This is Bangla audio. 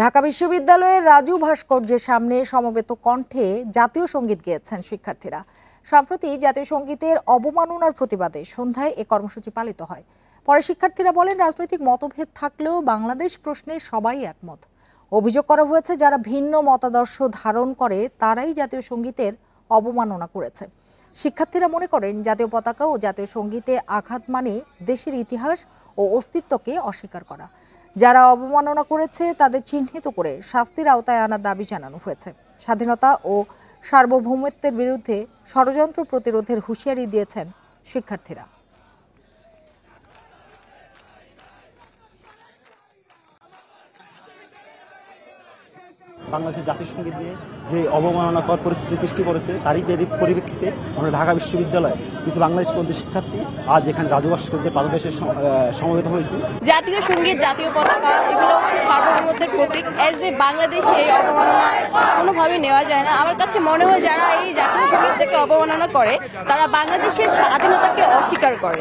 ঢাকা বিশ্ববিদ্যালয়ের রাজু ভাস্কর্যের সামনে সমবেত কণ্ঠে জাতীয় সঙ্গীত গেয়েছেন শিক্ষার্থীরা। সম্প্রতি জাতীয় সঙ্গীতের অবমাননার প্রতিবাদে সন্ধ্যায় এ কর্মসূচি পালিত হয়। পরে শিক্ষার্থীরা বলেন, রাজনৈতিক মতভেদ থাকলেও বাংলাদেশ প্রশ্নে সবাই একমত। অভিযোগ করা হয়েছে, যারা ভিন্ন মতাদর্শ ধারণ করে তারাই জাতীয় সঙ্গীতের অবমাননা করেছে। শিক্ষার্থীরা মনে করেন, জাতীয় পতাকা ও জাতীয় সঙ্গীতে আঘাত মানে দেশের ইতিহাস ও অস্তিত্বকে অস্বীকার করা। যারা অবমাননা করেছে তাদের চিহ্নিত করে শাস্তির আওতায় আনার দাবি জানানো হয়েছে। স্বাধীনতা ও সার্বভৌমত্বের বিরুদ্ধে ষড়যন্ত্র প্রতিরোধের হুঁশিয়ারি দিয়েছেন শিক্ষার্থীরা। বাংলাদেশের জাতীয় সঙ্গীত নিয়ে যে অবমাননাকর পরিস্থিতি সৃষ্টি করেছে তারই পরিপ্রেক্ষিতে আমরা ঢাকা বিশ্ববিদ্যালয়ে কিছু বাংলাদেশপন্থী শিক্ষার্থী আজ এখানে রাজু ভাস্কর্যের পাদদেশে সমবেত হয়েছে। জাতীয় সঙ্গীত, জাতীয় পতাকা এগুলো হচ্ছে সার্বভৌমত্বের প্রতীক। এজ এ বাংলাদেশে এই অবমাননা কোনোভাবেই নেওয়া যায় না। আমার কাছে মনে হয় যারা এই জাতীয় সঙ্গীত থেকে অবমাননা করে তারা বাংলাদেশের স্বাধীনতাকে অস্বীকার করে।